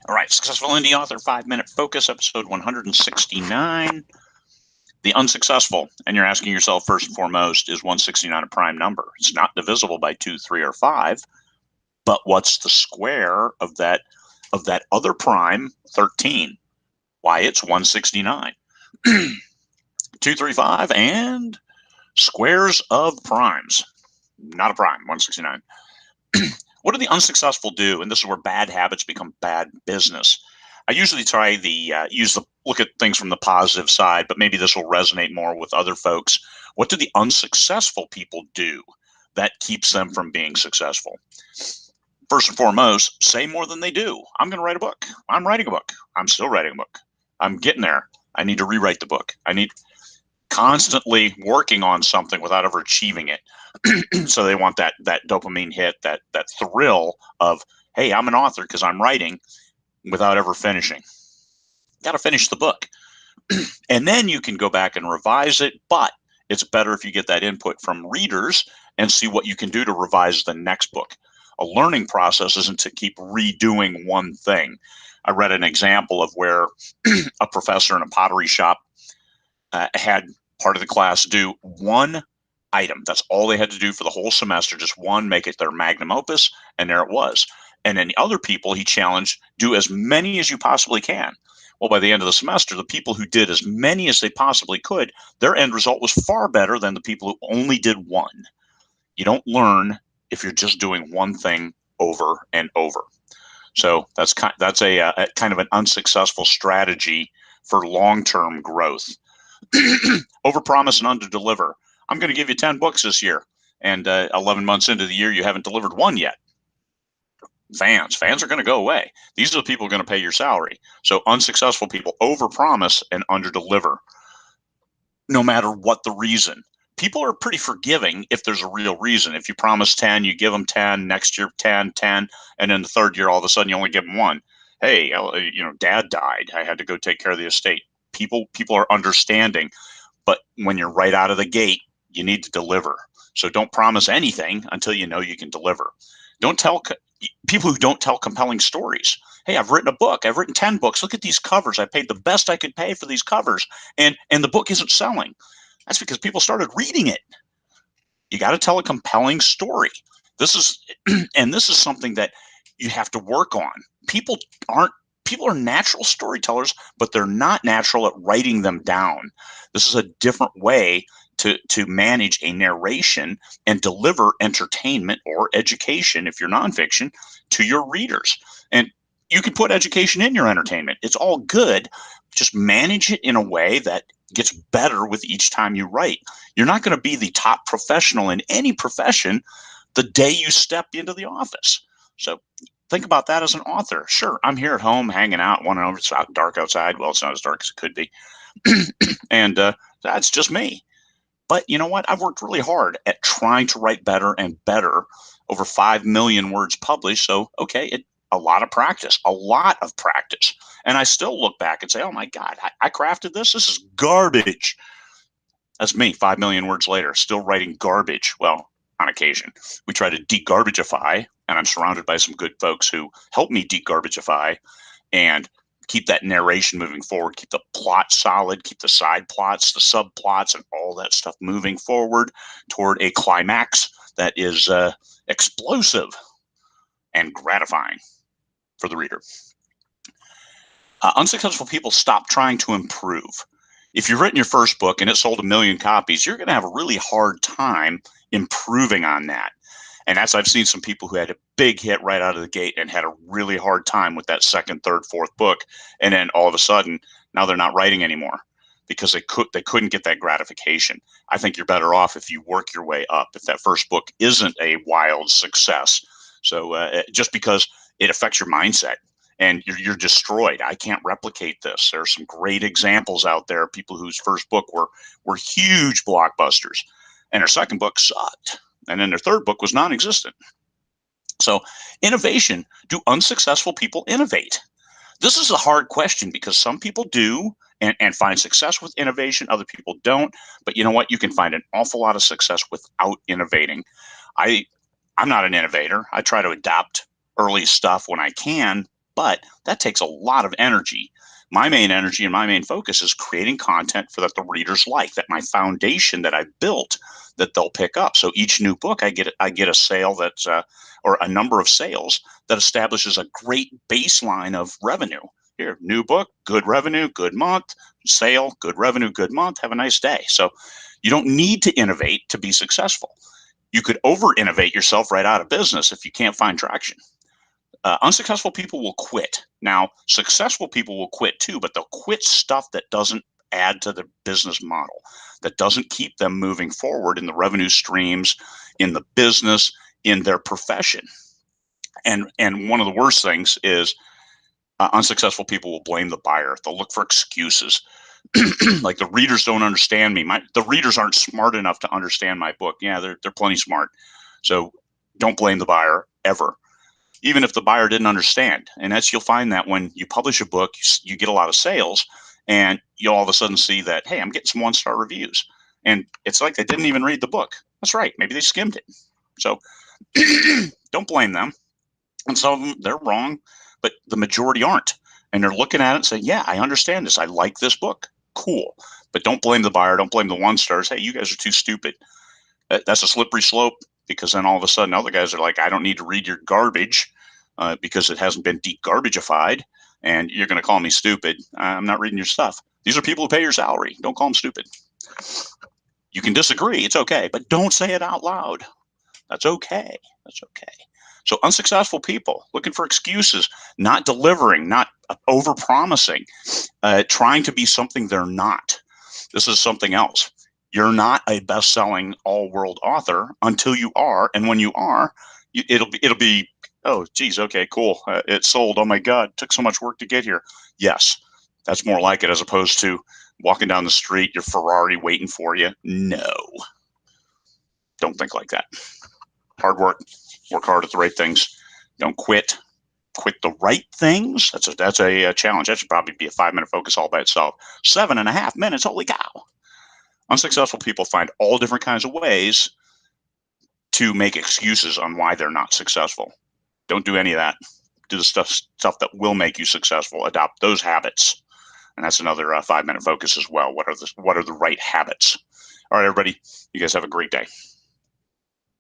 All right, Successful Indie Author 5-Minute Focus, episode 169. The unsuccessful, and you're asking yourself first and foremost, is 169 a prime number? It's not divisible by 2, 3, or 5, but what's the square of that other prime, 13? Why, it's 169. 2, 3, 5, and squares of primes. Not a prime, 169. What do the unsuccessful do? And this is where bad habits become bad business. I usually try look at things from the positive side, but maybe this will resonate more with other folks. What do the unsuccessful people do that keeps them from being successful? First and foremost, say more than they do. I'm going to write a book. I'm writing a book. I'm still writing a book. I'm getting there. I need to rewrite the book. I need constantly working on something without ever achieving it. So they want that dopamine hit, that thrill of, hey, I'm an author because I'm writing, without ever finishing. Got to finish the book. And then you can go back and revise it, but it's better if you get that input from readers and see what you can do to revise the next book. A learning process isn't to keep redoing one thing. I read an example of where a professor in a pottery shop had part of the class do one item. That's all they had to do for the whole semester, just one, make it their magnum opus, and there it was. And then the other people he challenged, do as many as you possibly can. Well, by the end of the semester, the people who did as many as they possibly could, their end result was far better than the people who only did one. You don't learn if you're just doing one thing over and over. So that's a kind of an unsuccessful strategy for long-term growth. Overpromise and underdeliver. I'm going to give you 10 books this year, and 11 months into the year, you haven't delivered one yet. Fans are going to go away. These are the people who are going to pay your salary. So unsuccessful people overpromise and underdeliver, no matter what the reason. People are pretty forgiving if there's a real reason. If you promise 10, you give them 10, next year 10, 10, and then the third year, all of a sudden, you only give them one. Hey, dad died. I had to go take care of the estate. People are understanding, but when you're right out of the gate, you need to deliver. So don't promise anything until you know you can deliver. Don't tell people who don't tell compelling stories. Hey, I've written a book. I've written 10 books. Look at these covers. I paid the best I could pay for these covers, and the book isn't selling. That's because people started reading it. You got to tell a compelling story. This is something that you have to work on. People are natural storytellers, but they're not natural at writing them down. This is a different way to manage a narration and deliver entertainment or education, if you're nonfiction, to your readers. And you can put education in your entertainment. It's all good. Just manage it in a way that gets better with each time you write. You're not going to be the top professional in any profession the day you step into the office. So think about that as an author. Sure, I'm here at home hanging out, one over. It's dark outside. Well, it's not as dark as it could be. And that's just me. But you know what? I've worked really hard at trying to write better and better. Over 5 million words published. So, okay, a lot of practice. And I still look back and say, oh my God, I crafted this. This is garbage. That's me 5 million words later, still writing garbage. Well, on occasion. We try to de-garbagify, and I'm surrounded by some good folks who help me de-garbagify and keep that narration moving forward, keep the plot solid, keep the side plots, the subplots, and all that stuff moving forward toward a climax that is explosive and gratifying for the reader. Unsuccessful people stop trying to improve. If you've written your first book and it sold 1 million copies, you're going to have a really hard time improving on that. And as I've seen some people who had a big hit right out of the gate and had a really hard time with that second, third, fourth book. And then all of a sudden, now they're not writing anymore because they couldn't get that gratification. I think you're better off if you work your way up, if that first book isn't a wild success. So just because it affects your mindset and you're destroyed. I can't replicate this. There are some great examples out there, people whose first book were huge blockbusters and their second book sucked. And then their third book was non-existent. So innovation, do unsuccessful people innovate? This is a hard question because some people do and find success with innovation. Other people don't. But you know what? You can find an awful lot of success without innovating. I'm not an innovator. I try to adopt early stuff when I can, but that takes a lot of energy. My main energy and my main focus is creating content for that the readers like, that my foundation that I built, that they'll pick up. So each new book, I get a sale that's or a number of sales that establishes a great baseline of revenue. Here, new book, good revenue, good month, sale, good revenue, good month. Have a nice day. So you don't need to innovate to be successful. You could over innovate yourself right out of business if you can't find traction. Unsuccessful people will quit. Now, successful people will quit too, but they'll quit stuff that doesn't add to the business model, that doesn't keep them moving forward in the revenue streams, in the business, in their profession. And one of the worst things is unsuccessful people will blame the buyer. They'll look for excuses. Like, the readers don't understand me. The readers aren't smart enough to understand my book. Yeah, they're plenty smart. So don't blame the buyer ever, even if the buyer didn't understand. And you'll find that when you publish a book, you get a lot of sales, and you'll all of a sudden see that, hey, I'm getting some 1-star reviews. And it's like they didn't even read the book. That's right. Maybe they skimmed it. So don't blame them. And some of them, they're wrong, but the majority aren't. And they're looking at it and saying, yeah, I understand this. I like this book. Cool. But don't blame the buyer. Don't blame the 1-stars. Hey, you guys are too stupid. That's a slippery slope, because then all of a sudden other guys are like, I don't need to read your garbage because it hasn't been de-garbagified, and you're going to call me stupid. I'm not reading your stuff. These are people who pay your salary. Don't call them stupid. You can disagree. It's okay. But don't say it out loud. That's okay. That's okay. So unsuccessful people looking for excuses, not delivering, not overpromising, trying to be something they're not. This is something else. You're not a best-selling all-world author until you are, and when you are, it'll be oh geez, okay, cool, it sold. Oh my God, it took so much work to get here. Yes, that's more like it, as opposed to walking down the street, your Ferrari waiting for you. No, don't think like that. Hard work. Work hard at the right things. Don't quit. Quit the right things. That's a challenge. That should probably be a 5-minute focus all by itself. 7.5 minutes. Holy cow. Unsuccessful people find all different kinds of ways to make excuses on why they're not successful. Don't do any of that. Do the stuff that will make you successful. Adopt those habits. And that's another 5-minute focus as well. What are the right habits? All right, everybody. You guys have a great day.